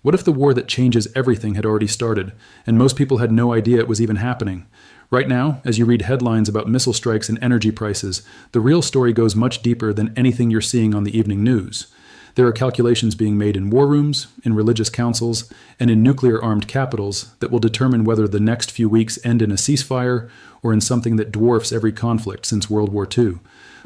What if the war that changes everything had already started, and most people had no idea it was even happening? Right now, as you read headlines about missile strikes and energy prices, the real story goes much deeper than anything you're seeing on the evening news. There are calculations being made in war rooms, in religious councils, and in nuclear-armed capitals that will determine whether the next few weeks end in a ceasefire or in something that dwarfs every conflict since World War II.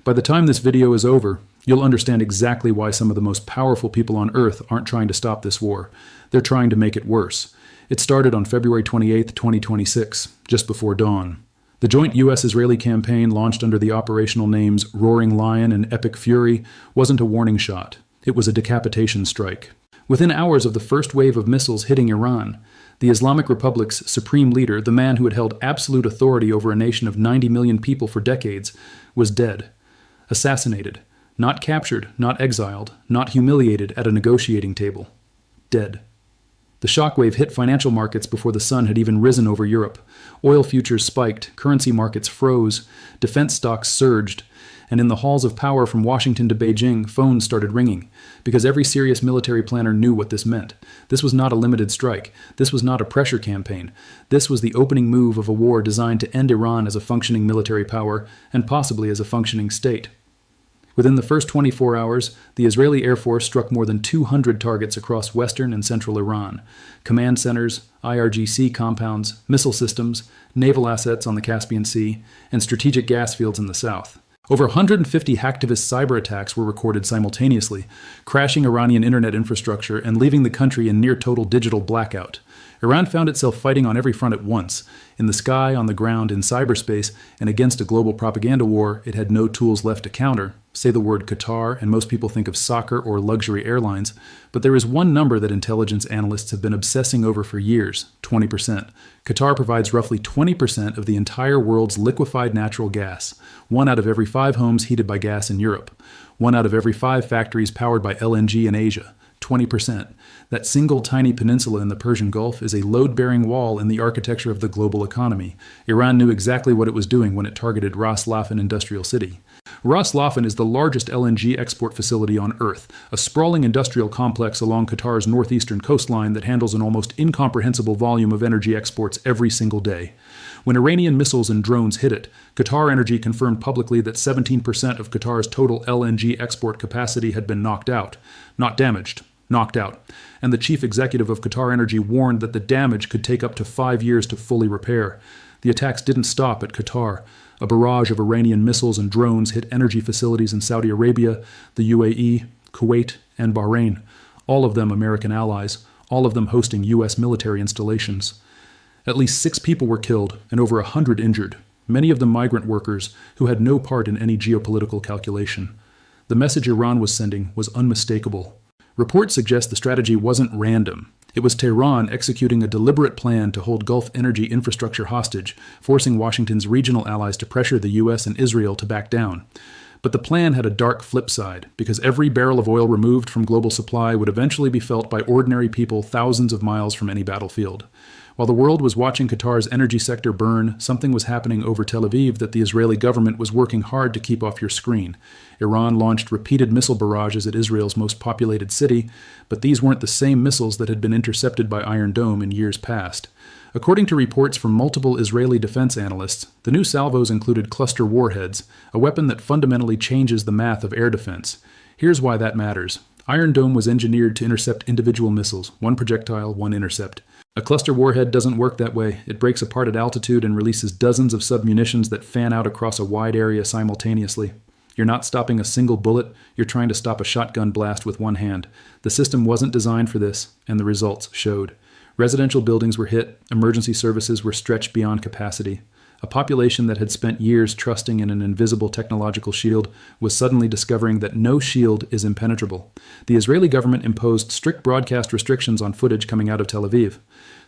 By the time this video is over, you'll understand exactly why some of the most powerful people on Earth aren't trying to stop this war. They're trying to make it worse. It started on February 28, 2026, just before dawn. The joint U.S.-Israeli campaign, launched under the operational names Roaring Lion and Epic Fury, wasn't a warning shot. It was a decapitation strike. Within hours of the first wave of missiles hitting Iran, the Islamic Republic's supreme leader, the man who had held absolute authority over a nation of 90 million people for decades, was dead. Assassinated. Not captured, not exiled, not humiliated at a negotiating table. Dead. The shockwave hit financial markets before the sun had even risen over Europe. Oil futures spiked, currency markets froze, defense stocks surged, and in the halls of power from Washington to Beijing, phones started ringing, because every serious military planner knew what this meant. This was not a limited strike. This was not a pressure campaign. This was the opening move of a war designed to end Iran as a functioning military power, and possibly as a functioning state. Within the first 24 hours, the Israeli Air Force struck more than 200 targets across western and central Iran. Command centers, IRGC compounds, missile systems, naval assets on the Caspian Sea, and strategic gas fields in the south. Over 150 hacktivist cyber attacks were recorded simultaneously, crashing Iranian internet infrastructure and leaving the country in near-total digital blackout. Iran found itself fighting on every front at once, in the sky, on the ground, in cyberspace, and against a global propaganda war it had no tools left to counter. Say the word Qatar, and most people think of soccer or luxury airlines, but there is one number that intelligence analysts have been obsessing over for years: 20%. Qatar provides roughly 20% of the entire world's liquefied natural gas, 1 out of every 5 homes heated by gas in Europe, 1 out of every 5 factories powered by LNG in Asia. 20%. That single tiny peninsula in the Persian Gulf is a load-bearing wall in the architecture of the global economy. Iran knew exactly what it was doing when it targeted Ras Laffan Industrial City. Ras Laffan is the largest LNG export facility on Earth, a sprawling industrial complex along Qatar's northeastern coastline that handles an almost incomprehensible volume of energy exports every single day. When Iranian missiles and drones hit it, Qatar Energy confirmed publicly that 17% of Qatar's total LNG export capacity had been knocked out. Not damaged, knocked out. And the chief executive of Qatar Energy warned that the damage could take up to 5 years to fully repair. The attacks didn't stop at Qatar. A barrage of Iranian missiles and drones hit energy facilities in Saudi Arabia, the UAE, Kuwait, and Bahrain, all of them American allies, all of them hosting U.S. military installations. At least 6 people were killed and over 100 injured, many of them migrant workers who had no part in any geopolitical calculation. The message Iran was sending was unmistakable. Reports suggest the strategy wasn't random. It was Tehran executing a deliberate plan to hold Gulf energy infrastructure hostage, forcing Washington's regional allies to pressure the U.S. and Israel to back down. But the plan had a dark flip side, because every barrel of oil removed from global supply would eventually be felt by ordinary people thousands of miles from any battlefield. While the world was watching Qatar's energy sector burn, something was happening over Tel Aviv that the Israeli government was working hard to keep off your screen. Iran launched repeated missile barrages at Israel's most populated city, but these weren't the same missiles that had been intercepted by Iron Dome in years past. According to reports from multiple Israeli defense analysts, the new salvos included cluster warheads, a weapon that fundamentally changes the math of air defense. Here's why that matters. Iron Dome was engineered to intercept individual missiles, one projectile, one intercept. A cluster warhead doesn't work that way. It breaks apart at altitude and releases dozens of submunitions that fan out across a wide area simultaneously. You're not stopping a single bullet, you're trying to stop a shotgun blast with one hand. The system wasn't designed for this, and the results showed. Residential buildings were hit, emergency services were stretched beyond capacity. A population that had spent years trusting in an invisible technological shield was suddenly discovering that no shield is impenetrable. The Israeli government imposed strict broadcast restrictions on footage coming out of Tel Aviv.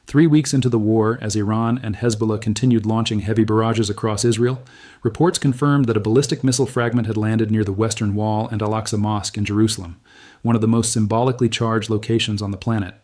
3 weeks into the war, as Iran and Hezbollah continued launching heavy barrages across Israel, reports confirmed that a ballistic missile fragment had landed near the Western Wall and Al-Aqsa Mosque in Jerusalem, one of the most symbolically charged locations on the planet.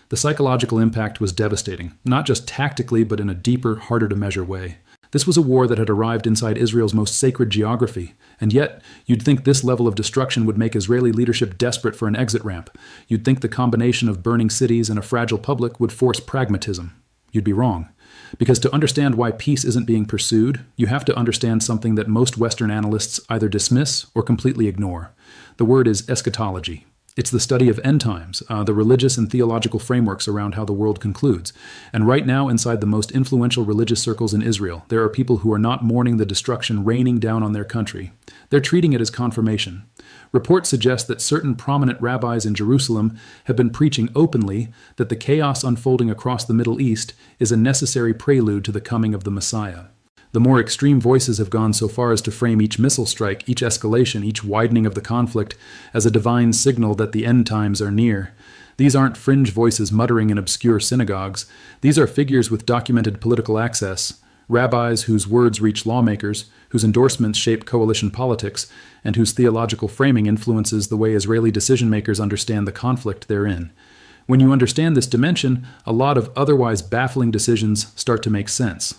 The psychological impact was devastating, not just tactically but in a deeper, harder-to-measure way. This was a war that had arrived inside Israel's most sacred geography, and yet you'd think this level of destruction would make Israeli leadership desperate for an exit ramp. You'd think the combination of burning cities and a fragile public would force pragmatism. You'd be wrong. Because to understand why peace isn't being pursued, you have to understand something that most Western analysts either dismiss or completely ignore. The word is eschatology. It's the study of end times, the religious and theological frameworks around how the world concludes. And right now, inside the most influential religious circles in Israel, there are people who are not mourning the destruction raining down on their country. They're treating it as confirmation. Reports suggest that certain prominent rabbis in Jerusalem have been preaching openly that the chaos unfolding across the Middle East is a necessary prelude to the coming of the Messiah. The more extreme voices have gone so far as to frame each missile strike, each escalation, each widening of the conflict as a divine signal that the end times are near. These aren't fringe voices muttering in obscure synagogues. These are figures with documented political access, rabbis whose words reach lawmakers, whose endorsements shape coalition politics, and whose theological framing influences the way Israeli decision-makers understand the conflict they're in. When you understand this dimension, a lot of otherwise baffling decisions start to make sense.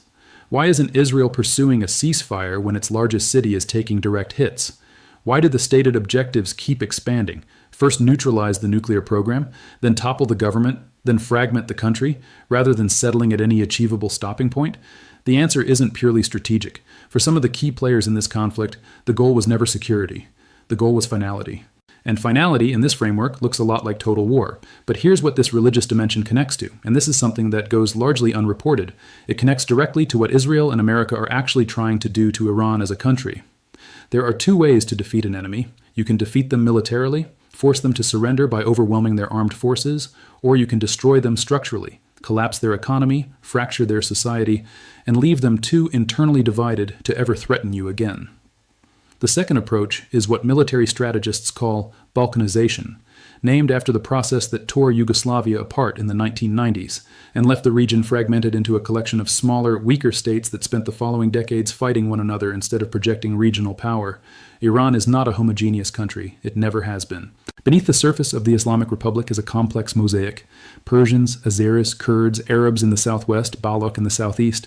Why isn't Israel pursuing a ceasefire when its largest city is taking direct hits? Why do the stated objectives keep expanding? First neutralize the nuclear program, then topple the government, then fragment the country, rather than settling at any achievable stopping point? The answer isn't purely strategic. For some of the key players in this conflict, the goal was never security. The goal was finality. And finality, in this framework, looks a lot like total war. But here's what this religious dimension connects to, and this is something that goes largely unreported. It connects directly to what Israel and America are actually trying to do to Iran as a country. There are two ways to defeat an enemy. You can defeat them militarily, force them to surrender by overwhelming their armed forces, or you can destroy them structurally, collapse their economy, fracture their society, and leave them too internally divided to ever threaten you again. The second approach is what military strategists call Balkanization, named after the process that tore Yugoslavia apart in the 1990s and left the region fragmented into a collection of smaller, weaker states that spent the following decades fighting one another instead of projecting regional power. Iran is not a homogeneous country. It never has been. Beneath the surface of the Islamic Republic is a complex mosaic. Persians, Azeris, Kurds, Arabs in the southwest, Baloch in the southeast.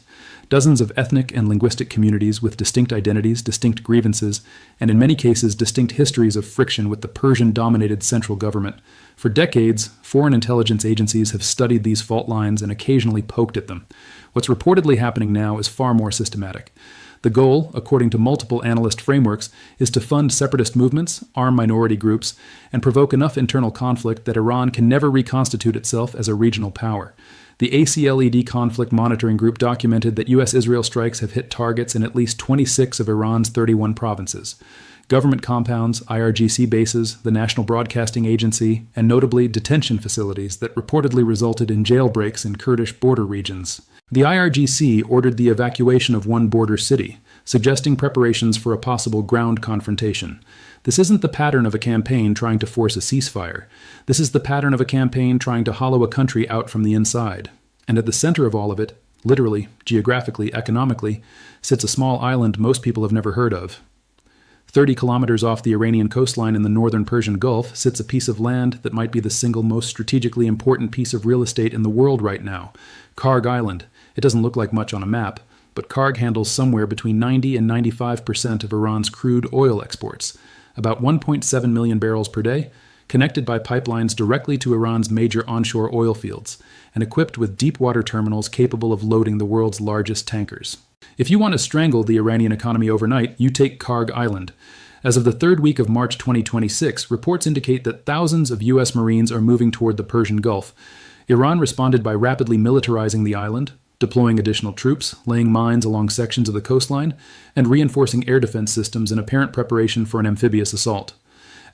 Dozens of ethnic and linguistic communities with distinct identities, distinct grievances, and in many cases distinct histories of friction with the Persian-dominated central government. For decades, foreign intelligence agencies have studied these fault lines and occasionally poked at them. What's reportedly happening now is far more systematic. The goal, according to multiple analyst frameworks, is to fund separatist movements, arm minority groups, and provoke enough internal conflict that Iran can never reconstitute itself as a regional power. The ACLED Conflict Monitoring Group documented that U.S.-Israel strikes have hit targets in at least 26 of Iran's 31 provinces. Government compounds, IRGC bases, the National Broadcasting Agency, and notably detention facilities that reportedly resulted in jailbreaks in Kurdish border regions. The IRGC ordered the evacuation of one border city, suggesting preparations for a possible ground confrontation. This isn't the pattern of a campaign trying to force a ceasefire. This is the pattern of a campaign trying to hollow a country out from the inside. And at the center of all of it, literally, geographically, economically, sits a small island most people have never heard of. 30 kilometers off the Iranian coastline in the northern Persian Gulf sits a piece of land that might be the single most strategically important piece of real estate in the world right now, Karg Island. It doesn't look like much on a map, but Karg handles somewhere between 90 and 95% of Iran's crude oil exports, about 1.7 million barrels per day, connected by pipelines directly to Iran's major onshore oil fields, and equipped with deep-water terminals capable of loading the world's largest tankers. If you want to strangle the Iranian economy overnight, you take Karg Island. As of the third week of March 2026, reports indicate that thousands of U.S. Marines are moving toward the Persian Gulf. Iran responded by rapidly militarizing the island, deploying additional troops, laying mines along sections of the coastline, and reinforcing air defense systems in apparent preparation for an amphibious assault.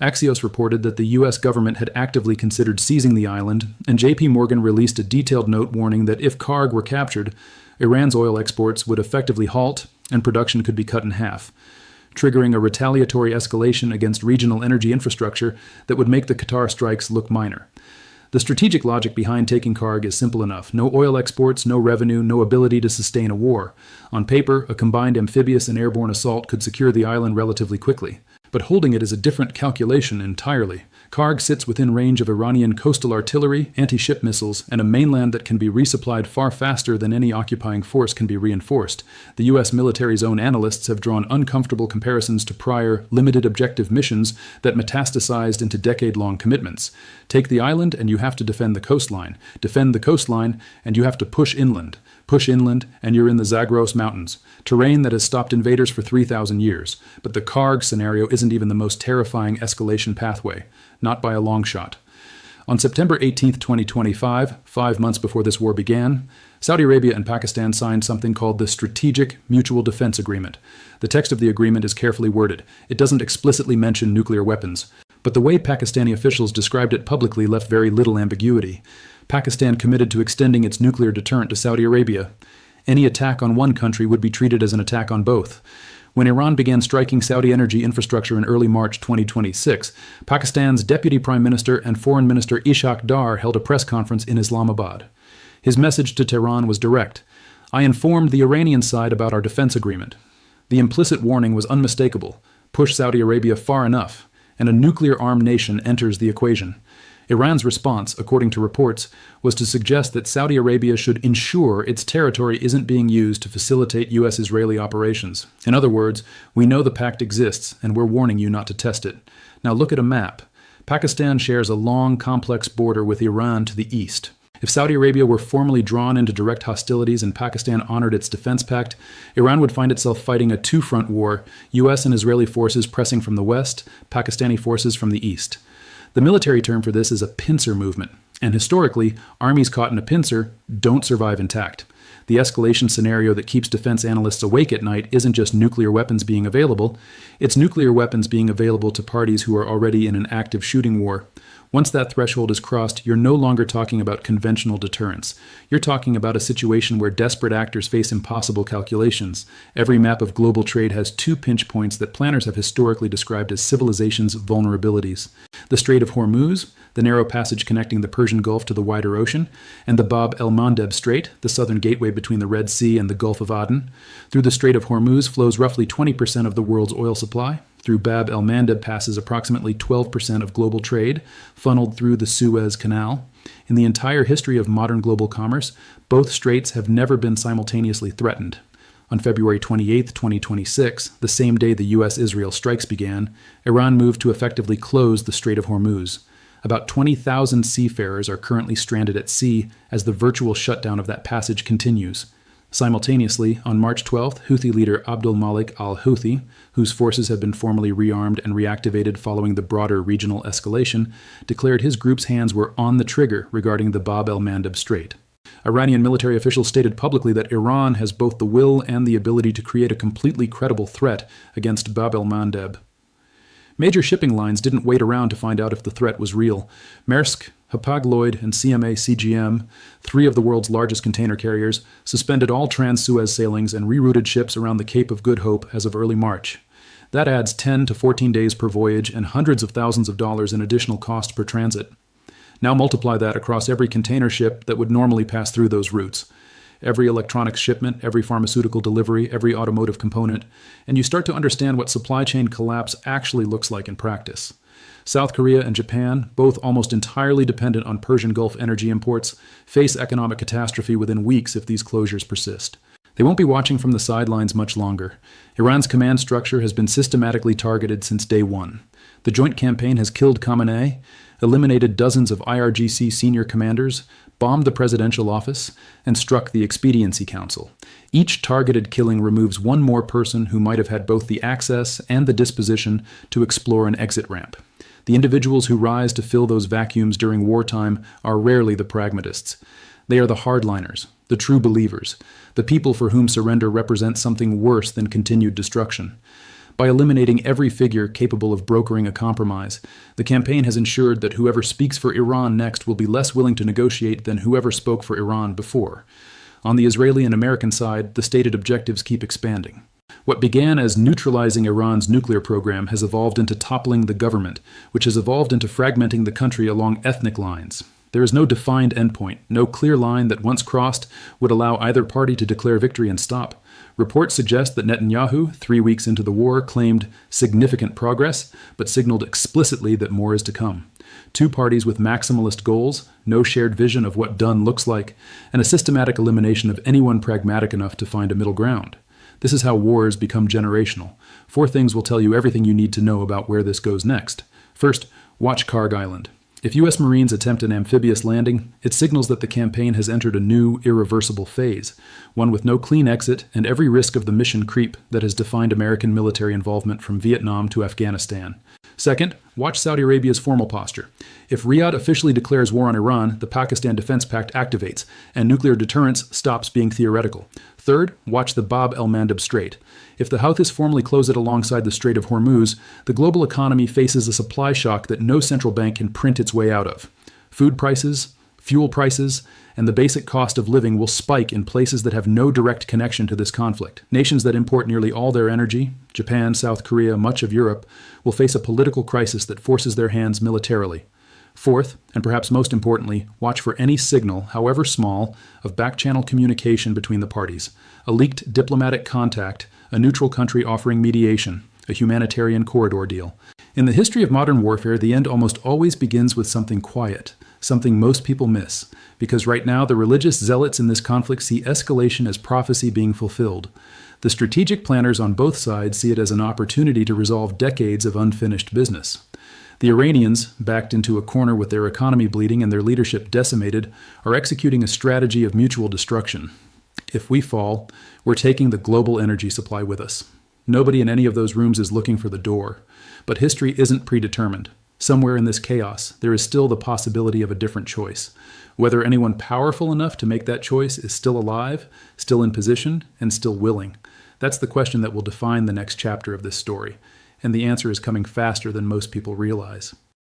Axios reported that the U.S. government had actively considered seizing the island, and J.P. Morgan released a detailed note warning that if Karg were captured, Iran's oil exports would effectively halt and production could be cut in half, triggering a retaliatory escalation against regional energy infrastructure that would make the Qatar strikes look minor. The strategic logic behind taking Karg is simple enough. No oil exports, no revenue, no ability to sustain a war. On paper, a combined amphibious and airborne assault could secure the island relatively quickly. But holding it is a different calculation entirely. Karg sits within range of Iranian coastal artillery, anti-ship missiles, and a mainland that can be resupplied far faster than any occupying force can be reinforced. The U.S. military's own analysts have drawn uncomfortable comparisons to prior, limited objective missions that metastasized into decade-long commitments. Take the island and you have to defend the coastline. Defend the coastline and you have to push inland. Push inland, and you're in the Zagros Mountains, terrain that has stopped invaders for 3,000 years. But the Karg scenario isn't even the most terrifying escalation pathway, not by a long shot. On September 18, 2025, 5 months before this war began, Saudi Arabia and Pakistan signed something called the Strategic Mutual Defense Agreement. The text of the agreement is carefully worded. It doesn't explicitly mention nuclear weapons, but the way Pakistani officials described it publicly left very little ambiguity. Pakistan committed to extending its nuclear deterrent to Saudi Arabia. Any attack on one country would be treated as an attack on both. When Iran began striking Saudi energy infrastructure in early March 2026, Pakistan's Deputy Prime Minister and Foreign Minister Ishaq Dar held a press conference in Islamabad. His message to Tehran was direct. I informed the Iranian side about our defense agreement. The implicit warning was unmistakable. Push Saudi Arabia far enough, and a nuclear-armed nation enters the equation. Iran's response, according to reports, was to suggest that Saudi Arabia should ensure its territory isn't being used to facilitate U.S.-Israeli operations. In other words, we know the pact exists, and we're warning you not to test it. Now look at a map. Pakistan shares a long, complex border with Iran to the east. If Saudi Arabia were formally drawn into direct hostilities and Pakistan honored its defense pact, Iran would find itself fighting a two-front war, U.S. and Israeli forces pressing from the west, Pakistani forces from the east. The military term for this is a pincer movement, and historically, armies caught in a pincer don't survive intact. The escalation scenario that keeps defense analysts awake at night isn't just nuclear weapons being available, it's nuclear weapons being available to parties who are already in an active shooting war. Once that threshold is crossed, you're no longer talking about conventional deterrence. You're talking about a situation where desperate actors face impossible calculations. Every map of global trade has two pinch points that planners have historically described as civilization's vulnerabilities. The Strait of Hormuz, the narrow passage connecting the Persian Gulf to the wider ocean, and the Bab el-Mandeb Strait, the southern gateway between the Red Sea and the Gulf of Aden. Through the Strait of Hormuz flows roughly 20% of the world's oil supply. Through Bab el-Mandeb passes approximately 12% of global trade, funneled through the Suez Canal. In the entire history of modern global commerce, both straits have never been simultaneously threatened. On February 28, 2026, the same day the U.S.-Israel strikes began, Iran moved to effectively close the Strait of Hormuz. About 20,000 seafarers are currently stranded at sea as the virtual shutdown of that passage continues. Simultaneously, on March 12th, Houthi leader Abdul Malik al-Houthi, whose forces have been formally rearmed and reactivated following the broader regional escalation, declared his group's hands were on the trigger regarding the Bab el-Mandeb Strait. Iranian military officials stated publicly that Iran has both the will and the ability to create a completely credible threat against Bab el-Mandeb. Major shipping lines didn't wait around to find out if the threat was real. Maersk, Hapag-Lloyd, and CMA-CGM, three of the world's largest container carriers, suspended all trans-Suez sailings and rerouted ships around the Cape of Good Hope as of early March. That adds 10 to 14 days per voyage and hundreds of thousands of dollars in additional cost per transit. Now multiply that across every container ship that would normally pass through those routes. Every electronics shipment, every pharmaceutical delivery, every automotive component, and you start to understand what supply chain collapse actually looks like in practice. South Korea and Japan, both almost entirely dependent on Persian Gulf energy imports, face economic catastrophe within weeks if these closures persist. They won't be watching from the sidelines much longer. Iran's command structure has been systematically targeted since day one. The joint campaign has killed Khamenei, eliminated dozens of IRGC senior commanders, bombed the presidential office, and struck the Expediency Council. Each targeted killing removes one more person who might have had both the access and the disposition to explore an exit ramp. The individuals who rise to fill those vacuums during wartime are rarely the pragmatists. They are the hardliners, the true believers, the people for whom surrender represents something worse than continued destruction. By eliminating every figure capable of brokering a compromise, the campaign has ensured that whoever speaks for Iran next will be less willing to negotiate than whoever spoke for Iran before. On the Israeli and American side, the stated objectives keep expanding. What began as neutralizing Iran's nuclear program has evolved into toppling the government, which has evolved into fragmenting the country along ethnic lines. There is no defined endpoint, no clear line that once crossed would allow either party to declare victory and stop. Reports suggest that Netanyahu, 3 weeks into the war, claimed significant progress, but signaled explicitly that more is to come. Two parties with maximalist goals, no shared vision of what done looks like, and a systematic elimination of anyone pragmatic enough to find a middle ground. This is how wars become generational. Four things will tell you everything you need to know about where this goes next. First, watch Karg Island. If U.S. Marines attempt an amphibious landing, it signals that the campaign has entered a new, irreversible phase, one with no clean exit and every risk of the mission creep that has defined American military involvement from Vietnam to Afghanistan. Second, watch Saudi Arabia's formal posture. If Riyadh officially declares war on Iran, the Pakistan Defense Pact activates, and nuclear deterrence stops being theoretical. Third, watch the Bab el-Mandeb Strait. If the Houthis formally close it alongside the Strait of Hormuz, the global economy faces a supply shock that no central bank can print its way out of. Food prices, fuel prices, and the basic cost of living will spike in places that have no direct connection to this conflict. Nations that import nearly all their energy, Japan, South Korea, much of Europe, will face a political crisis that forces their hands militarily. Fourth, and perhaps most importantly, watch for any signal, however small, of back-channel communication between the parties. A leaked diplomatic contact, a neutral country offering mediation, a humanitarian corridor deal. In the history of modern warfare, the end almost always begins with something quiet, something most people miss, because right now the religious zealots in this conflict see escalation as prophecy being fulfilled. The strategic planners on both sides see it as an opportunity to resolve decades of unfinished business. The Iranians, backed into a corner with their economy bleeding and their leadership decimated, are executing a strategy of mutual destruction. If we fall, we're taking the global energy supply with us. Nobody in any of those rooms is looking for the door. But history isn't predetermined. Somewhere in this chaos, there is still the possibility of a different choice. Whether anyone powerful enough to make that choice is still alive, still in position, and still willing. That's the question that will define the next chapter of this story. And the answer is coming faster than most people realize.